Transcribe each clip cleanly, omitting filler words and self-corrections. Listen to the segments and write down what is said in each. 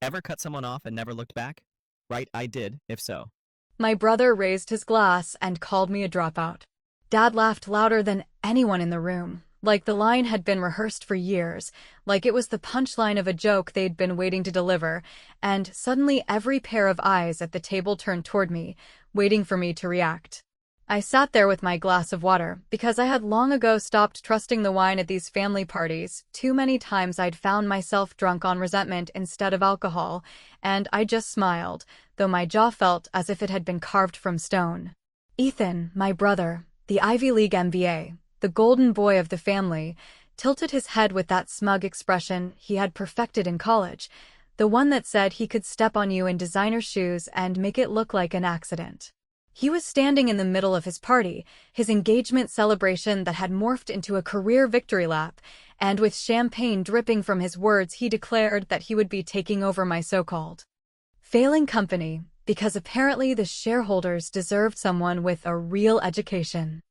Ever cut someone off and never looked back? Right, I did, if so. My brother raised his glass and called me a dropout. Dad laughed louder than anyone in the room, like the line had been rehearsed for years, like it was the punchline of a joke they'd been waiting to deliver, and suddenly every pair of eyes at the table turned toward me, waiting for me to react. I sat there with my glass of water, because I had long ago stopped trusting the wine at these family parties. Too many times I'd found myself drunk on resentment instead of alcohol, and I just smiled, though my jaw felt as if it had been carved from stone. Ethan, my brother, the Ivy League MBA, the golden boy of the family, tilted his head with that smug expression he had perfected in college, the one that said he could step on you in designer shoes and make it look like an accident. He was standing in the middle of his party, his engagement celebration that had morphed into a career victory lap, and with champagne dripping from his words he declared that he would be taking over my so-called failing company, because apparently the shareholders deserved someone with a real education.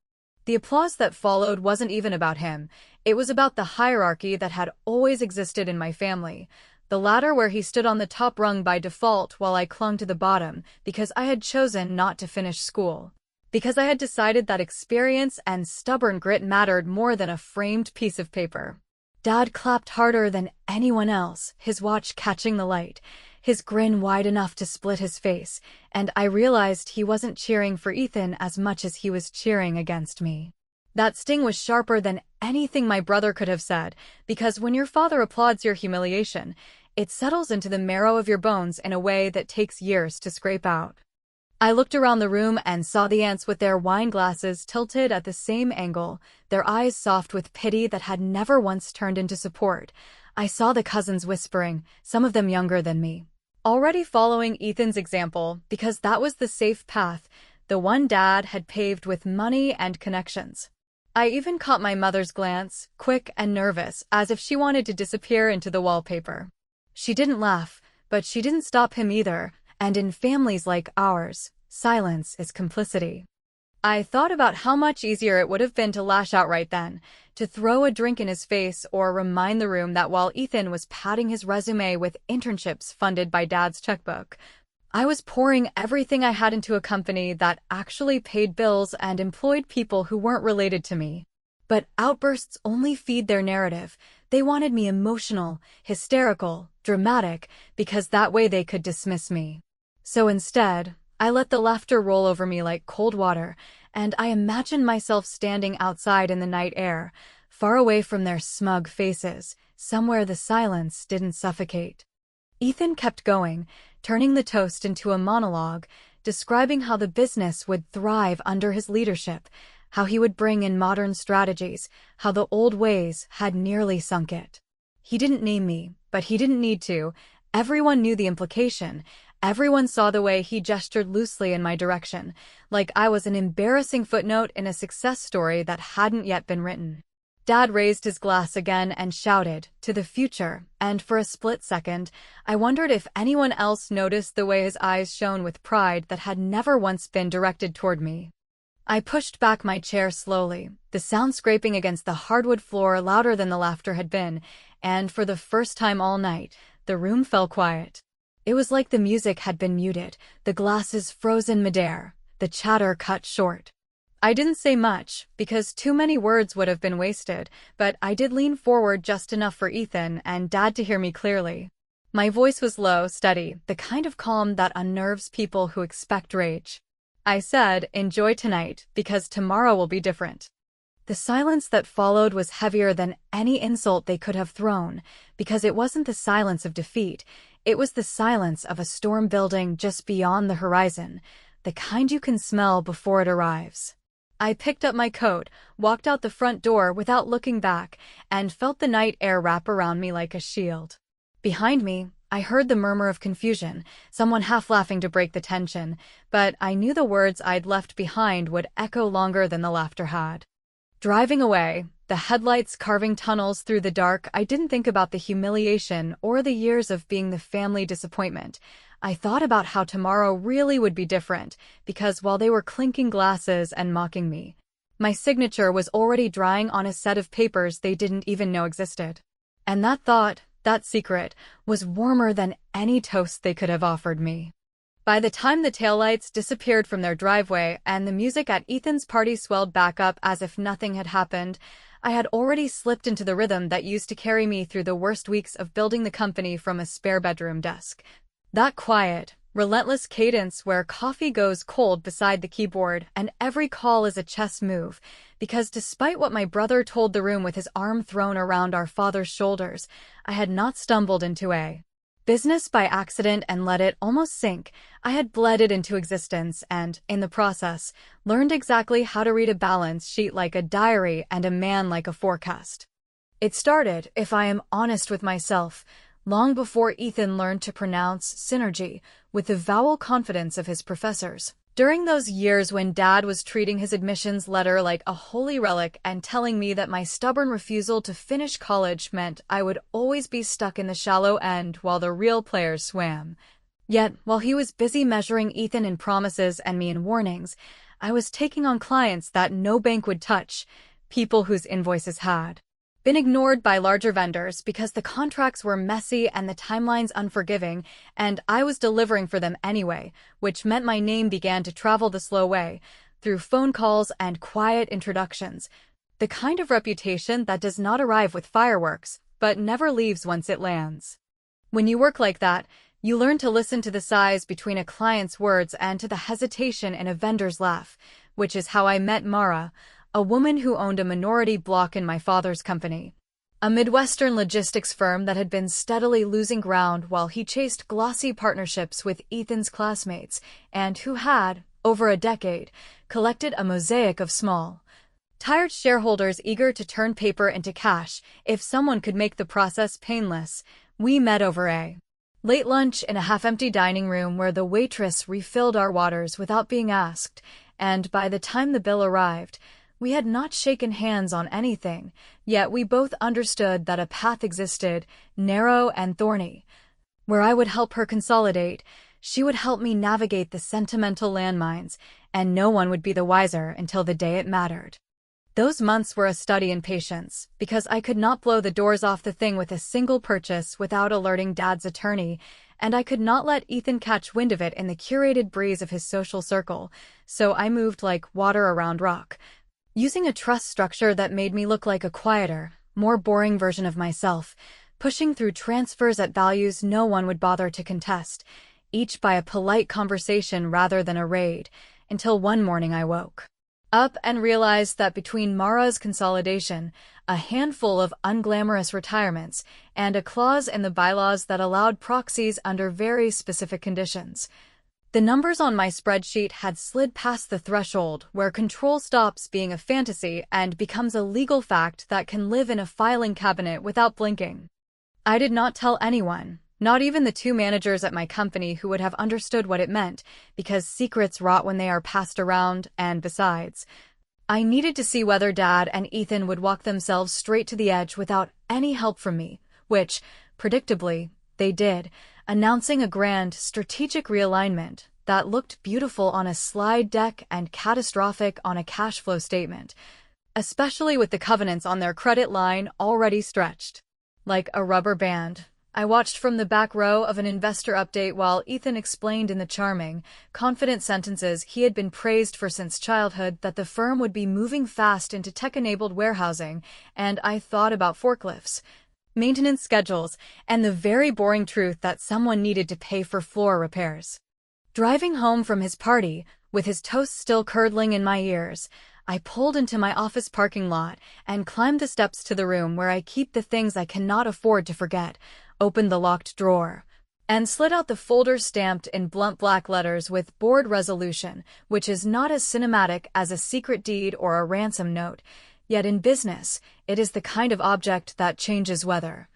The applause that followed wasn't even about him, it was about the hierarchy that had always existed in my family. The ladder where he stood on the top rung by default while I clung to the bottom because I had chosen not to finish school. Because I had decided that experience and stubborn grit mattered more than a framed piece of paper. Dad clapped harder than anyone else, his watch catching the light, his grin wide enough to split his face, and I realized he wasn't cheering for Ethan as much as he was cheering against me. That sting was sharper than anything my brother could have said, because when your father applauds your humiliation, it settles into the marrow of your bones in a way that takes years to scrape out. I looked around the room and saw the aunts with their wine glasses tilted at the same angle, their eyes soft with pity that had never once turned into support. I saw the cousins whispering, some of them younger than me, already following Ethan's example because that was the safe path, the one Dad had paved with money and connections. I even caught my mother's glance, quick and nervous, as if she wanted to disappear into the wallpaper. She didn't laugh, but she didn't stop him either, and in families like ours, silence is complicity. I thought about how much easier it would have been to lash out right then, to throw a drink in his face or remind the room that while Ethan was padding his resume with internships funded by Dad's checkbook, I was pouring everything I had into a company that actually paid bills and employed people who weren't related to me. But outbursts only feed their narrative. They wanted me emotional, hysterical, dramatic, because that way they could dismiss me. So instead, I let the laughter roll over me like cold water, and I imagined myself standing outside in the night air, far away from their smug faces, somewhere the silence didn't suffocate. Ethan kept going, turning the toast into a monologue, describing how the business would thrive under his leadership, how he would bring in modern strategies, how the old ways had nearly sunk it. He didn't name me, but he didn't need to. Everyone knew the implication. Everyone saw the way he gestured loosely in my direction, like I was an embarrassing footnote in a success story that hadn't yet been written. Dad raised his glass again and shouted, "To the future," and for a split second, I wondered if anyone else noticed the way his eyes shone with pride that had never once been directed toward me. I pushed back my chair slowly, the sound scraping against the hardwood floor louder than the laughter had been, and for the first time all night, the room fell quiet. It was like the music had been muted, the glasses frozen midair, the chatter cut short. I didn't say much, because too many words would have been wasted, but I did lean forward just enough for Ethan and Dad to hear me clearly. My voice was low, steady, the kind of calm that unnerves people who expect rage. I said, "Enjoy tonight, because tomorrow will be different." The silence that followed was heavier than any insult they could have thrown, because it wasn't the silence of defeat, it was the silence of a storm building just beyond the horizon, the kind you can smell before it arrives. I picked up my coat, walked out the front door without looking back, and felt the night air wrap around me like a shield. Behind me, I heard the murmur of confusion, someone half laughing to break the tension, but I knew the words I'd left behind would echo longer than the laughter had. Driving away, the headlights carving tunnels through the dark, I didn't think about the humiliation or the years of being the family disappointment. I thought about how tomorrow really would be different, because while they were clinking glasses and mocking me, my signature was already drying on a set of papers they didn't even know existed. And that thought, That secret was warmer than any toast they could have offered me. By the time the taillights disappeared from their driveway and the music at Ethan's party swelled back up as if nothing had happened, I had already slipped into the rhythm that used to carry me through the worst weeks of building the company from a spare bedroom desk. That quiet, relentless cadence where coffee goes cold beside the keyboard and every call is a chess move, because despite what my brother told the room with his arm thrown around our father's shoulders, I had not stumbled into a business by accident and let it almost sink. I had bled it into existence and, in the process, learned exactly how to read a balance sheet like a diary and a man like a forecast. It started, if I am honest with myself, long before Ethan learned to pronounce synergy with the vowel confidence of his professors. During those years when Dad was treating his admissions letter like a holy relic and telling me that my stubborn refusal to finish college meant I would always be stuck in the shallow end while the real players swam. Yet, while he was busy measuring Ethan in promises and me in warnings, I was taking on clients that no bank would touch, people whose invoices had been ignored by larger vendors because the contracts were messy and the timelines unforgiving, and I was delivering for them anyway, which meant my name began to travel the slow way, through phone calls and quiet introductions, the kind of reputation that does not arrive with fireworks, but never leaves once it lands. When you work like that, you learn to listen to the sighs between a client's words and to the hesitation in a vendor's laugh, which is how I met Mara, a woman who owned a minority block in my father's company, a Midwestern logistics firm that had been steadily losing ground while he chased glossy partnerships with Ethan's classmates and who had, over a decade, collected a mosaic of small, tired shareholders eager to turn paper into cash if someone could make the process painless. We met over a late lunch in a half-empty dining room where the waitress refilled our waters without being asked, and by the time the bill arrived, we had not shaken hands on anything, yet we both understood that a path existed, narrow and thorny. Where I would help her consolidate, she would help me navigate the sentimental landmines, and no one would be the wiser until the day it mattered. Those months were a study in patience, because I could not blow the doors off the thing with a single purchase without alerting Dad's attorney, and I could not let Ethan catch wind of it in the curated breeze of his social circle, so I moved like water around rock, using a trust structure that made me look like a quieter, more boring version of myself, pushing through transfers at values no one would bother to contest, each by a polite conversation rather than a raid, until one morning I woke up and realized that between Mara's consolidation, a handful of unglamorous retirements, and a clause in the bylaws that allowed proxies under very specific conditions, the numbers on my spreadsheet had slid past the threshold where control stops being a fantasy and becomes a legal fact that can live in a filing cabinet without blinking. I did not tell anyone, not even the two managers at my company who would have understood what it meant, because secrets rot when they are passed around, and besides, I needed to see whether Dad and Ethan would walk themselves straight to the edge without any help from me, which, predictably, they did, announcing a grand, strategic realignment that looked beautiful on a slide deck and catastrophic on a cash flow statement, especially with the covenants on their credit line already stretched like a rubber band. I watched from the back row of an investor update while Ethan explained in the charming, confident sentences he had been praised for since childhood that the firm would be moving fast into tech-enabled warehousing, and I thought about forklifts, maintenance schedules, and the very boring truth that someone needed to pay for floor repairs. Driving home from his party, with his toast still curdling in my ears, I pulled into my office parking lot and climbed the steps to the room where I keep the things I cannot afford to forget, opened the locked drawer, and slid out the folder stamped in blunt black letters with board resolution, which is not as cinematic as a secret deed or a ransom note, yet in business, it is the kind of object that changes weather.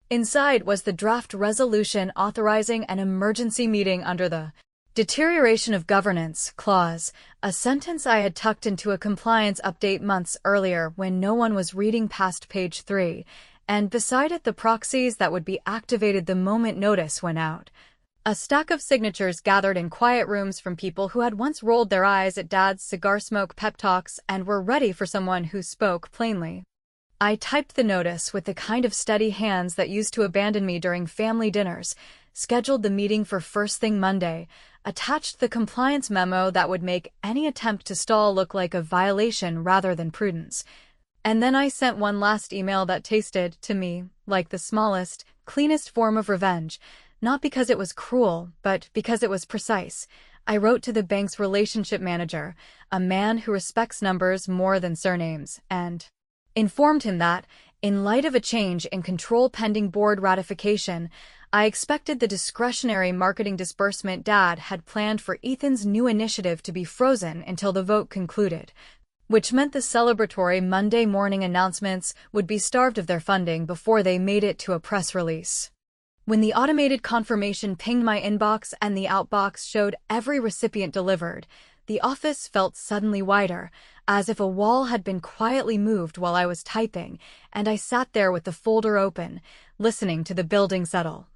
Inside was the draft resolution authorizing an emergency meeting under the deterioration of governance clause, a sentence I had tucked into a compliance update months earlier when no one was reading past page 3, and beside it the proxies that would be activated the moment notice went out. A stack of signatures gathered in quiet rooms from people who had once rolled their eyes at Dad's cigar smoke pep talks and were ready for someone who spoke plainly. I typed the notice with the kind of steady hands that used to abandon me during family dinners, scheduled the meeting for first thing Monday, attached the compliance memo that would make any attempt to stall look like a violation rather than prudence. And then I sent one last email that tasted, to me, like the smallest, cleanest form of revenge, not because it was cruel, but because it was precise. I wrote to the bank's relationship manager, a man who respects numbers more than surnames, and informed him that, in light of a change in control pending board ratification, I expected the discretionary marketing disbursement Dad had planned for Ethan's new initiative to be frozen until the vote concluded, which meant the celebratory Monday morning announcements would be starved of their funding before they made it to a press release. When the automated confirmation pinged my inbox and the outbox showed every recipient delivered, the office felt suddenly wider, as if a wall had been quietly moved while I was typing, and I sat there with the folder open, listening to the building settle,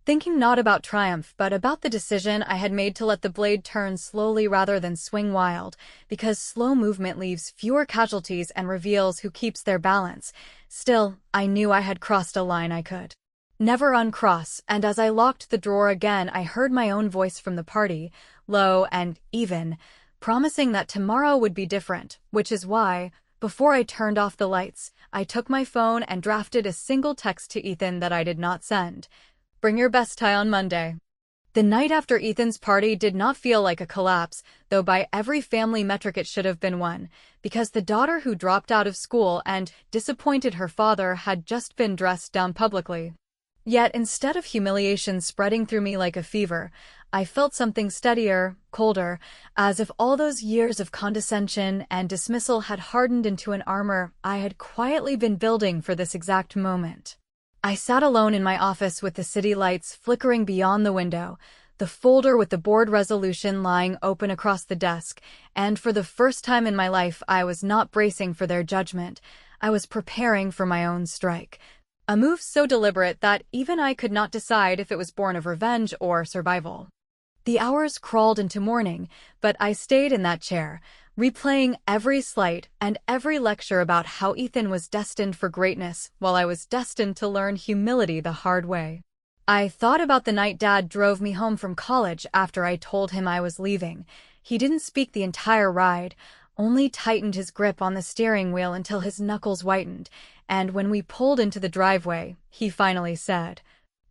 thinking not about triumph but about the decision I had made to let the blade turn slowly rather than swing wild, because slow movement leaves fewer casualties and reveals who keeps their balance. Still, I knew I had crossed a line I could never uncross, and as I locked the drawer again I heard my own voice from the party, low and even, promising that tomorrow would be different, which is why, before I turned off the lights, I took my phone and drafted a single text to Ethan that I did not send. Bring your best tie on Monday. The night after Ethan's party did not feel like a collapse, though by every family metric it should have been one, because the daughter who dropped out of school and disappointed her father had just been dressed down publicly. Yet instead of humiliation spreading through me like a fever, I felt something steadier, colder, as if all those years of condescension and dismissal had hardened into an armor I had quietly been building for this exact moment. I sat alone in my office with the city lights flickering beyond the window, the folder with the board resolution lying open across the desk, and for the first time in my life I was not bracing for their judgment. I was preparing for my own strike. A move so deliberate that even I could not decide if it was born of revenge or survival. The hours crawled into morning, but I stayed in that chair, replaying every slight and every lecture about how Ethan was destined for greatness while I was destined to learn humility the hard way. I thought about the night Dad drove me home from college after I told him I was leaving. He didn't speak the entire ride, only tightened his grip on the steering wheel until his knuckles whitened, and when we pulled into the driveway, he finally said,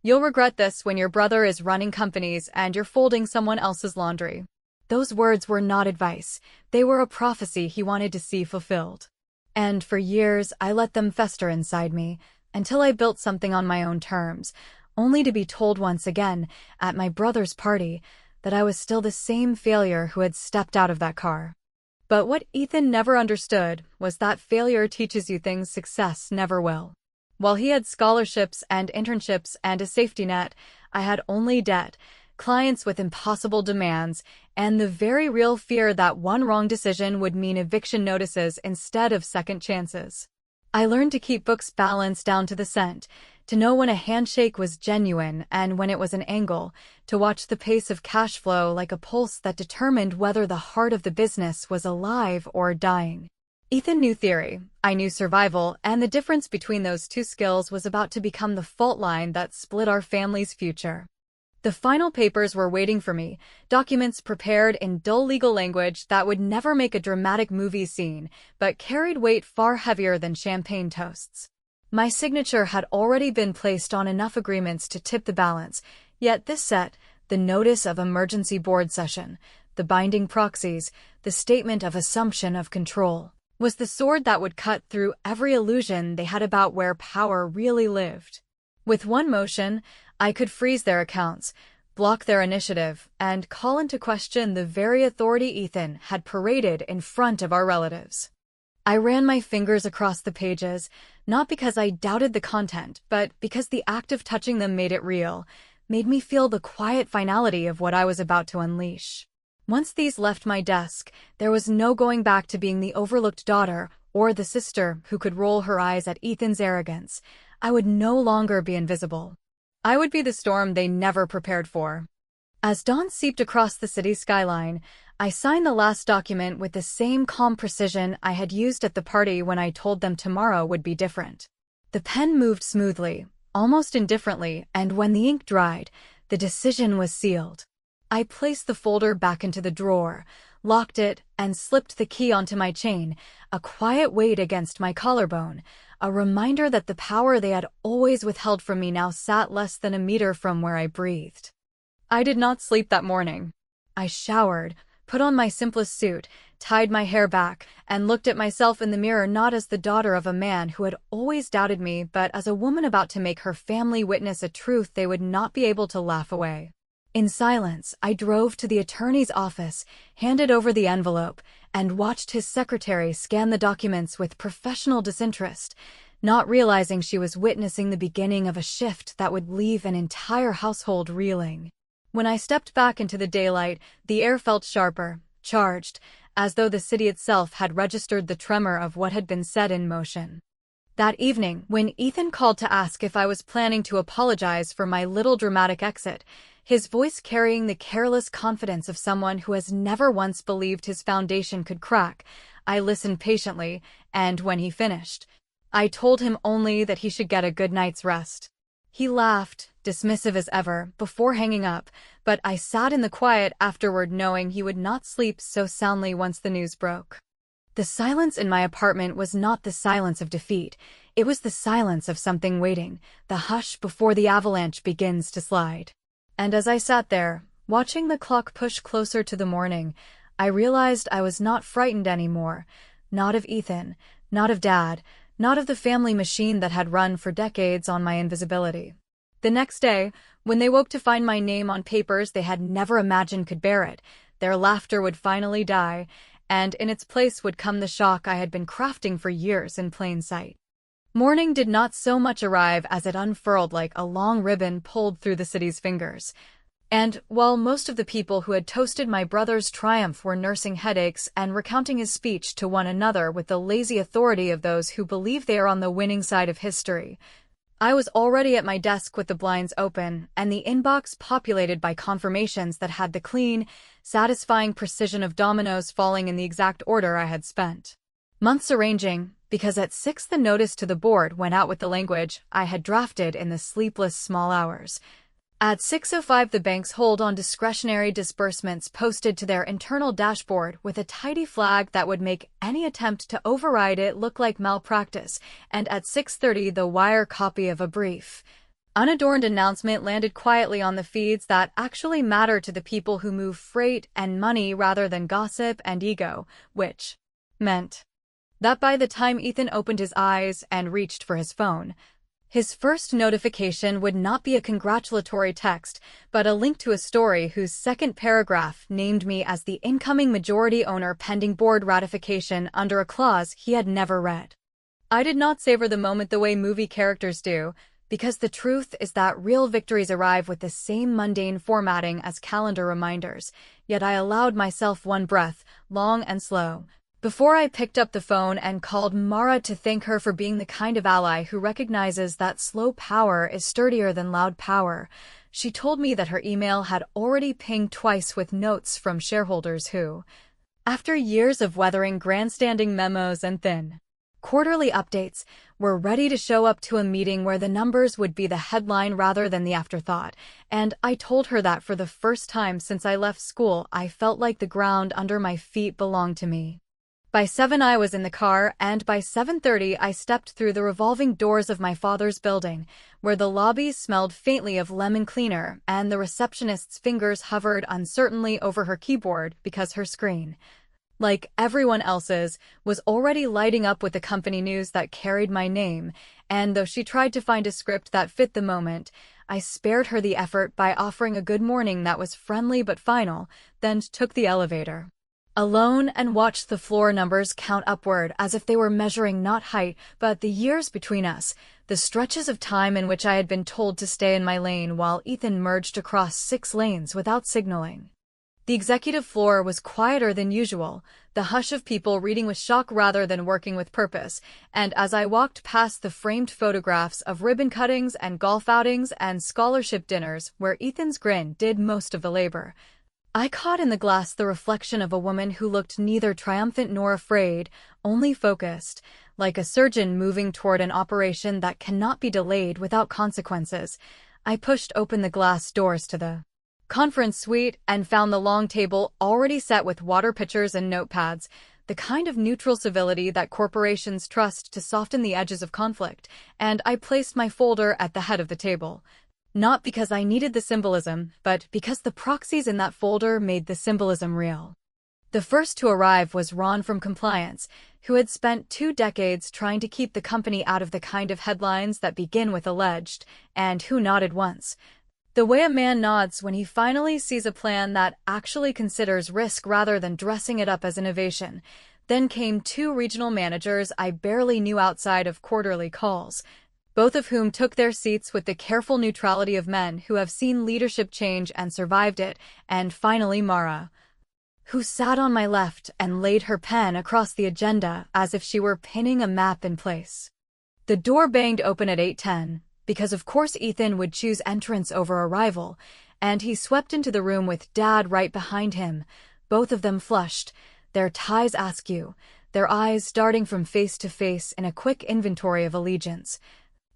"You'll regret this when your brother is running companies and you're folding someone else's laundry." Those words were not advice, they were a prophecy he wanted to see fulfilled. And for years I let them fester inside me, until I built something on my own terms, only to be told once again, at my brother's party, that I was still the same failure who had stepped out of that car. But what Ethan never understood was that failure teaches you things success never will. While he had scholarships and internships and a safety net, I had only debt, clients with impossible demands, and the very real fear that one wrong decision would mean eviction notices instead of second chances. I learned to keep books balanced down to the cent, to know when a handshake was genuine and when it was an angle, to watch the pace of cash flow like a pulse that determined whether the heart of the business was alive or dying. Ethan knew theory, I knew survival, and the difference between those two skills was about to become the fault line that split our family's future. The final papers were waiting for me, documents prepared in dull legal language that would never make a dramatic movie scene, but carried weight far heavier than champagne toasts. My signature had already been placed on enough agreements to tip the balance, yet this set, the notice of emergency board session, the binding proxies, the statement of assumption of control, was the sword that would cut through every illusion they had about where power really lived. With one motion, I could freeze their accounts, block their initiative, and call into question the very authority Ethan had paraded in front of our relatives. I ran my fingers across the pages, not because I doubted the content, but because the act of touching them made it real, made me feel the quiet finality of what I was about to unleash. Once these left my desk, there was no going back to being the overlooked daughter or the sister who could roll her eyes at Ethan's arrogance. I would no longer be invisible. I would be the storm they never prepared for. As dawn seeped across the city skyline, I signed the last document with the same calm precision I had used at the party when I told them tomorrow would be different. The pen moved smoothly, almost indifferently, and when the ink dried, the decision was sealed. I placed the folder back into the drawer, locked it, and slipped the key onto my chain, a quiet weight against my collarbone, a reminder that the power they had always withheld from me now sat less than a meter from where I breathed. I did not sleep that morning. I showered, put on my simplest suit, tied my hair back, and looked at myself in the mirror not as the daughter of a man who had always doubted me, but as a woman about to make her family witness a truth they would not be able to laugh away. In silence, I drove to the attorney's office, handed over the envelope, and watched his secretary scan the documents with professional disinterest, not realizing she was witnessing the beginning of a shift that would leave an entire household reeling. When I stepped back into the daylight, the air felt sharper, charged, as though the city itself had registered the tremor of what had been set in motion. That evening, when Ethan called to ask if I was planning to apologize for my little dramatic exit, his voice carrying the careless confidence of someone who has never once believed his foundation could crack, I listened patiently, and when he finished, I told him only that he should get a good night's rest. He laughed, dismissive as ever, before hanging up, but I sat in the quiet afterward knowing he would not sleep so soundly once the news broke. The silence in my apartment was not the silence of defeat, it was the silence of something waiting, the hush before the avalanche begins to slide. And as I sat there, watching the clock push closer to the morning, I realized I was not frightened anymore, not of Ethan, not of Dad, not of the family machine that had run for decades on my invisibility. The next day, when they woke to find my name on papers they had never imagined could bear it, their laughter would finally die, and in its place would come the shock I had been crafting for years in plain sight. Morning did not so much arrive as it unfurled like a long ribbon pulled through the city's fingers. And while most of the people who had toasted my brother's triumph were nursing headaches and recounting his speech to one another with the lazy authority of those who believe they are on the winning side of history, I was already at my desk with the blinds open and the inbox populated by confirmations that had the clean, satisfying precision of dominoes falling in the exact order I had spent months arranging, because at 6 the notice to the board went out with the language I had drafted in the sleepless small hours. At 6:05 the bank's hold on discretionary disbursements posted to their internal dashboard with a tidy flag that would make any attempt to override it look like malpractice, and at 6:30 the wire copy of a brief, unadorned announcement landed quietly on the feeds that actually matter to the people who move freight and money rather than gossip and ego, which meant that by the time Ethan opened his eyes and reached for his phone, his first notification would not be a congratulatory text, but a link to a story whose second paragraph named me as the incoming majority owner pending board ratification under a clause he had never read. I did not savor the moment the way movie characters do, because the truth is that real victories arrive with the same mundane formatting as calendar reminders, yet I allowed myself one breath, long and slow, before I picked up the phone and called Mara to thank her for being the kind of ally who recognizes that slow power is sturdier than loud power. She told me that her email had already pinged twice with notes from shareholders who, after years of weathering grandstanding memos and thin quarterly updates, were ready to show up to a meeting where the numbers would be the headline rather than the afterthought, and I told her that for the first time since I left school I felt like the ground under my feet belonged to me. By 7 I was in the car, and by 7:30 I stepped through the revolving doors of my father's building, where the lobby smelled faintly of lemon cleaner and the receptionist's fingers hovered uncertainly over her keyboard because her screen, like everyone else's, was already lighting up with the company news that carried my name, and though she tried to find a script that fit the moment, I spared her the effort by offering a good morning that was friendly but final, then took the elevator alone and watched the floor numbers count upward as if they were measuring not height but the years between us, the stretches of time in which I had been told to stay in my lane while Ethan merged across 6 lanes without signaling. The executive floor was quieter than usual, the hush of people reading with shock rather than working with purpose, and as I walked past the framed photographs of ribbon cuttings and golf outings and scholarship dinners where Ethan's grin did most of the labor, I caught in the glass the reflection of a woman who looked neither triumphant nor afraid, only focused, like a surgeon moving toward an operation that cannot be delayed without consequences. I pushed open the glass doors to the conference suite and found the long table already set with water pitchers and notepads, the kind of neutral civility that corporations trust to soften the edges of conflict, and I placed my folder at the head of the table. Not because I needed the symbolism, but because the proxies in that folder made the symbolism real. The first to arrive was Ron from Compliance, who had spent 2 decades trying to keep the company out of the kind of headlines that begin with alleged, and who nodded once. The way a man nods when he finally sees a plan that actually considers risk rather than dressing it up as innovation. Then came 2 regional managers I barely knew outside of quarterly calls, both of whom took their seats with the careful neutrality of men who have seen leadership change and survived it, and finally Mara, who sat on my left and laid her pen across the agenda as if she were pinning a map in place. The door banged open at 8:10. Because of course Ethan would choose entrance over arrival, and he swept into the room with Dad right behind him, both of them flushed, their ties askew, their eyes darting from face to face in a quick inventory of allegiance.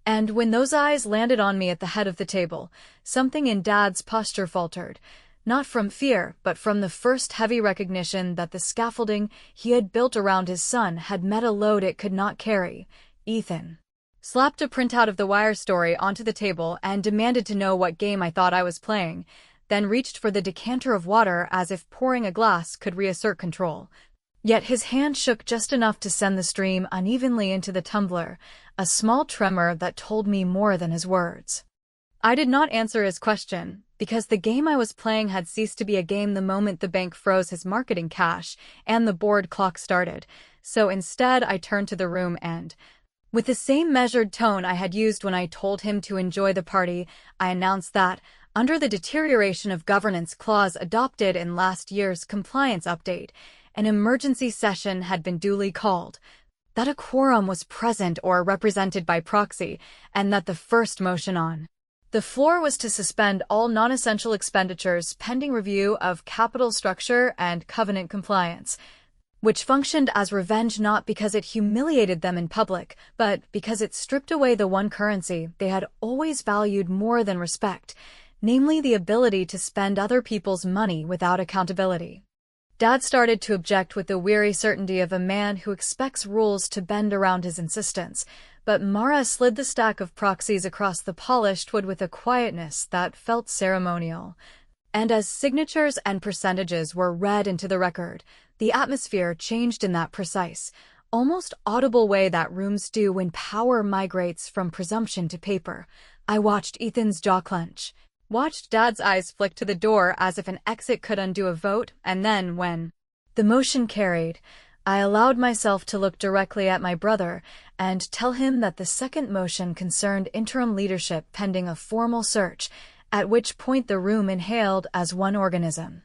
And when those eyes landed on me at the head of the table, something in Dad's posture faltered, not from fear, but from the first heavy recognition that the scaffolding he had built around his son had met a load it could not carry. Ethan slapped a printout of the Wire story onto the table and demanded to know what game I thought I was playing, then reached for the decanter of water as if pouring a glass could reassert control. Yet his hand shook just enough to send the stream unevenly into the tumbler, a small tremor that told me more than his words. I did not answer his question, because the game I was playing had ceased to be a game the moment the bank froze his marketing cash and the board clock started, so instead I turned to the room and, with the same measured tone I had used when I told him to enjoy the party, I announced that, under the deterioration of governance clause adopted in last year's compliance update, an emergency session had been duly called, that a quorum was present or represented by proxy, and that the first motion on the floor was to suspend all non-essential expenditures pending review of capital structure and covenant compliance, which functioned as revenge not because it humiliated them in public, but because it stripped away the one currency they had always valued more than respect, namely the ability to spend other people's money without accountability. Dad started to object with the weary certainty of a man who expects rules to bend around his insistence, but Mara slid the stack of proxies across the polished wood with a quietness that felt ceremonial. And as signatures and percentages were read into the record, the atmosphere changed in that precise, almost audible way that rooms do when power migrates from presumption to paper. I watched Ethan's jaw clench, watched Dad's eyes flick to the door as if an exit could undo a vote, and then, when the motion carried, I allowed myself to look directly at my brother and tell him that the second motion concerned interim leadership pending a formal search, at which point the room inhaled as one organism.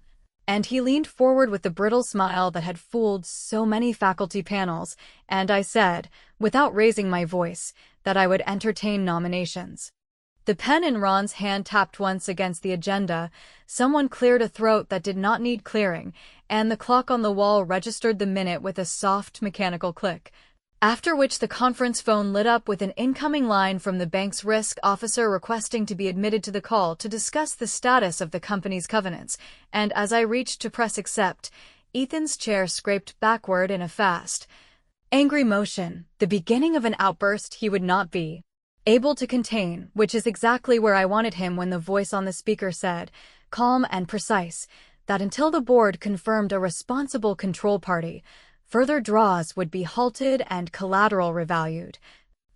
And he leaned forward with the brittle smile that had fooled so many faculty panels, and I said, without raising my voice, that I would entertain nominations. The pen in Ron's hand tapped once against the agenda, someone cleared a throat that did not need clearing, and the clock on the wall registered the minute with a soft mechanical click. After which the conference phone lit up with an incoming line from the bank's risk officer requesting to be admitted to the call to discuss the status of the company's covenants, and as I reached to press accept, Ethan's chair scraped backward in a fast, angry motion, the beginning of an outburst he would not be able to contain, which is exactly where I wanted him when the voice on the speaker said, calm and precise, that until the board confirmed a responsible control party, further draws would be halted and collateral revalued.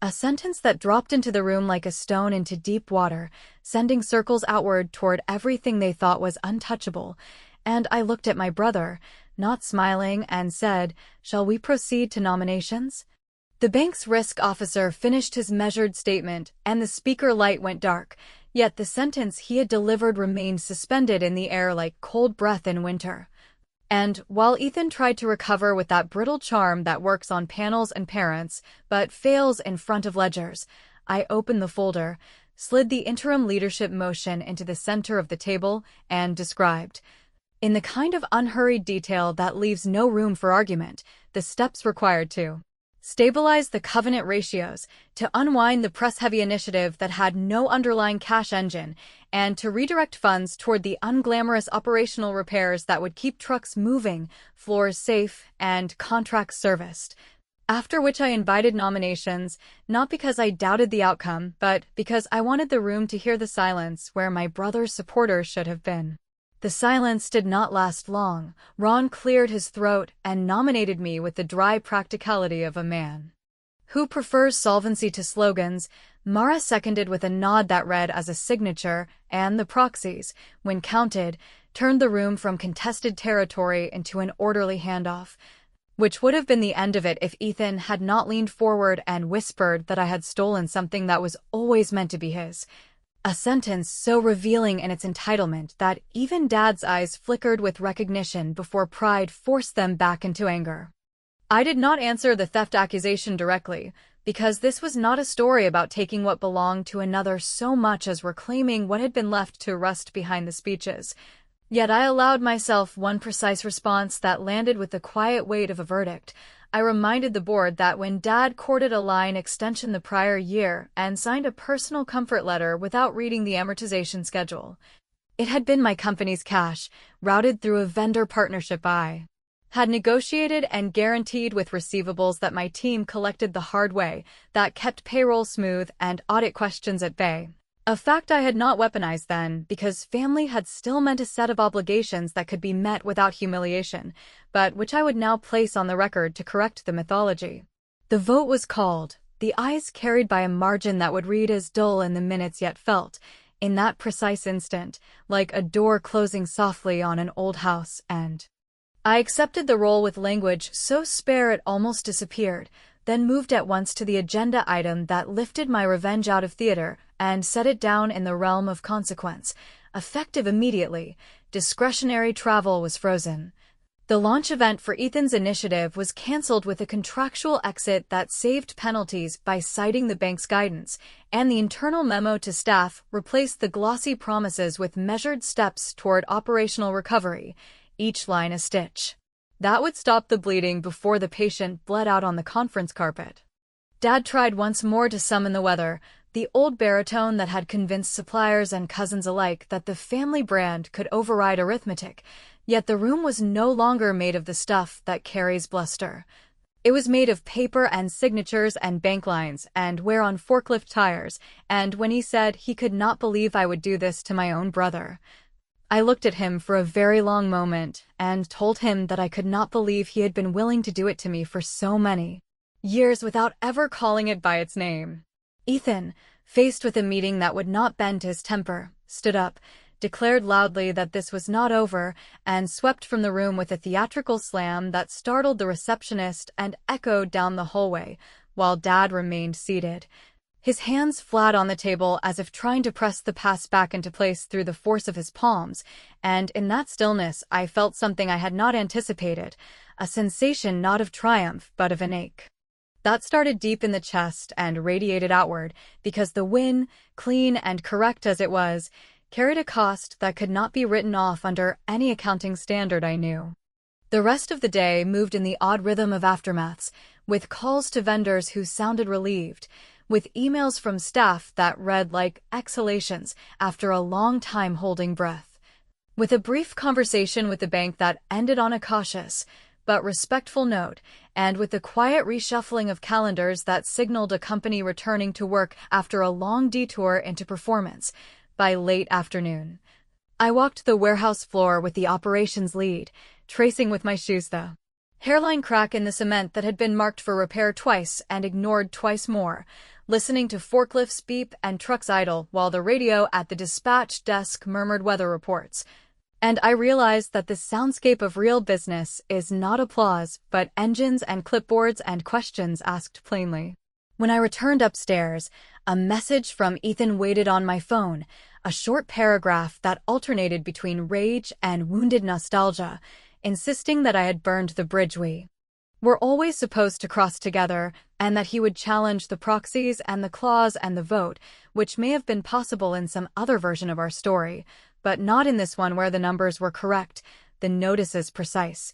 A sentence that dropped into the room like a stone into deep water, sending circles outward toward everything they thought was untouchable, and I looked at my brother, not smiling, and said, "Shall we proceed to nominations?" The bank's risk officer finished his measured statement, and the speaker light went dark, Yet the sentence he had delivered remained suspended in the air like cold breath in winter. And while Ethan tried to recover with that brittle charm that works on panels and parents, but fails in front of ledgers, I opened the folder, slid the interim leadership motion into the center of the table, and described, in the kind of unhurried detail that leaves no room for argument, the steps required to stabilize the covenant ratios, to unwind the press-heavy initiative that had no underlying cash engine, and to redirect funds toward the unglamorous operational repairs that would keep trucks moving, floors safe, and contracts serviced. After which I invited nominations, not because I doubted the outcome, but because I wanted the room to hear the silence where my brother's supporters should have been. The silence did not last long. Ron cleared his throat and nominated me with the dry practicality of a man who prefers solvency to slogans. Mara seconded with a nod that read as a signature, and the proxies, when counted, turned the room from contested territory into an orderly handoff, which would have been the end of it if Ethan had not leaned forward and whispered that I had stolen something that was always meant to be his. A sentence so revealing in its entitlement that even Dad's eyes flickered with recognition before pride forced them back into anger. I did not answer the theft accusation directly, because this was not a story about taking what belonged to another so much as reclaiming what had been left to rust behind the speeches. Yet I allowed myself one precise response that landed with the quiet weight of a verdict. I reminded the board that when Dad courted a line extension the prior year and signed a personal comfort letter without reading the amortization schedule, it had been my company's cash, routed through a vendor partnership I had negotiated and guaranteed with receivables that my team collected the hard way, that kept payroll smooth and audit questions at bay. A fact I had not weaponized then, because family had still meant a set of obligations that could be met without humiliation, but which I would now place on the record to correct the mythology. The vote was called, the ayes carried by a margin that would read as dull in the minutes yet felt, in that precise instant, like a door closing softly on an old house, and I accepted the role with language so spare it almost disappeared, then moved at once to the agenda item that lifted my revenge out of theater and set it down in the realm of consequence. Effective immediately, discretionary travel was frozen. The launch event for Ethan's initiative was canceled with a contractual exit that saved penalties by citing the bank's guidance, and the internal memo to staff replaced the glossy promises with measured steps toward operational recovery, each line a stitch that would stop the bleeding before the patient bled out on the conference carpet. Dad tried once more to summon the weather, the old baritone that had convinced suppliers and cousins alike that the family brand could override arithmetic, yet the room was no longer made of the stuff that carries bluster. It was made of paper and signatures and bank lines and wear on forklift tires, and when he said he could not believe I would do this to my own brother, I looked at him for a very long moment and told him that I could not believe he had been willing to do it to me for so many years without ever calling it by its name. Ethan, faced with a meeting that would not bend his temper, stood up, declared loudly that this was not over, and swept from the room with a theatrical slam that startled the receptionist and echoed down the hallway, while Dad remained seated, his hands flat on the table as if trying to press the pass back into place through the force of his palms, and in that stillness I felt something I had not anticipated, a sensation not of triumph but of an ache that started deep in the chest and radiated outward, because the win, clean and correct as it was, carried a cost that could not be written off under any accounting standard I knew. The rest of the day moved in the odd rhythm of aftermaths, with calls to vendors who sounded relieved, with emails from staff that read like exhalations after a long time holding breath, with a brief conversation with the bank that ended on a cautious but respectful note, and with the quiet reshuffling of calendars that signaled a company returning to work after a long detour into performance. By late afternoon, I walked the warehouse floor with the operations lead, tracing with my shoes the hairline crack in the cement that had been marked for repair twice and ignored twice more, listening to forklifts beep and trucks idle while the radio at the dispatch desk murmured weather reports. And I realized that the soundscape of real business is not applause, but engines and clipboards and questions asked plainly. When I returned upstairs, a message from Ethan waited on my phone, a short paragraph that alternated between rage and wounded nostalgia, insisting that I had burned the bridge we were always supposed to cross together, and that he would challenge the proxies and the clause and the vote, which may have been possible in some other version of our story, but not in this one where the numbers were correct, the notices precise,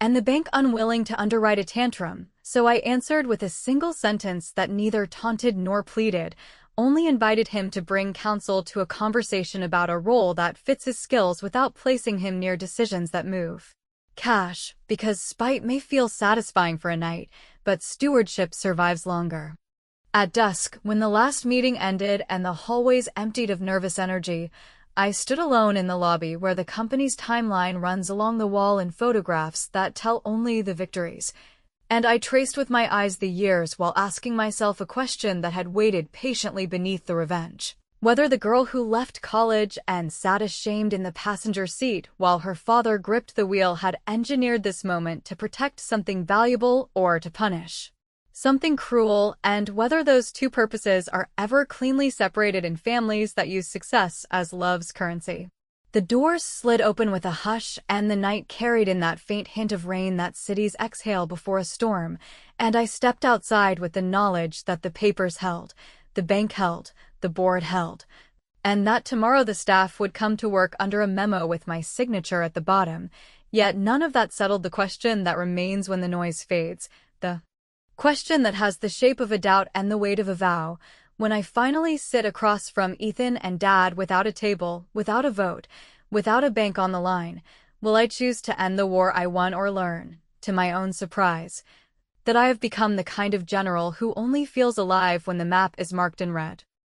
and the bank unwilling to underwrite a tantrum. So I answered with a single sentence that neither taunted nor pleaded, only invited him to bring counsel to a conversation about a role that fits his skills without placing him near decisions that move cash, because spite may feel satisfying for a night, but stewardship survives longer. At dusk, when the last meeting ended and the hallways emptied of nervous energy, I stood alone in the lobby where the company's timeline runs along the wall in photographs that tell only the victories, and I traced with my eyes the years while asking myself a question that had waited patiently beneath the revenge. Whether the girl who left college and sat ashamed in the passenger seat while her father gripped the wheel had engineered this moment to protect something valuable or to punish something cruel, and whether those two purposes are ever cleanly separated in families that use success as love's currency. The doors slid open with a hush, and the night carried in that faint hint of rain that cities exhale before a storm, and I stepped outside with the knowledge that the papers held, the bank held, the board held, and that tomorrow the staff would come to work under a memo with my signature at the bottom. Yet none of that settled the question that remains when the noise fades, the question that has the shape of a doubt and the weight of a vow. When I finally sit across from Ethan and Dad without a table, without a vote, without a bank on the line, will I choose to end the war I won or learn, to my own surprise, that I have become the kind of general who only feels alive when the map is marked in red?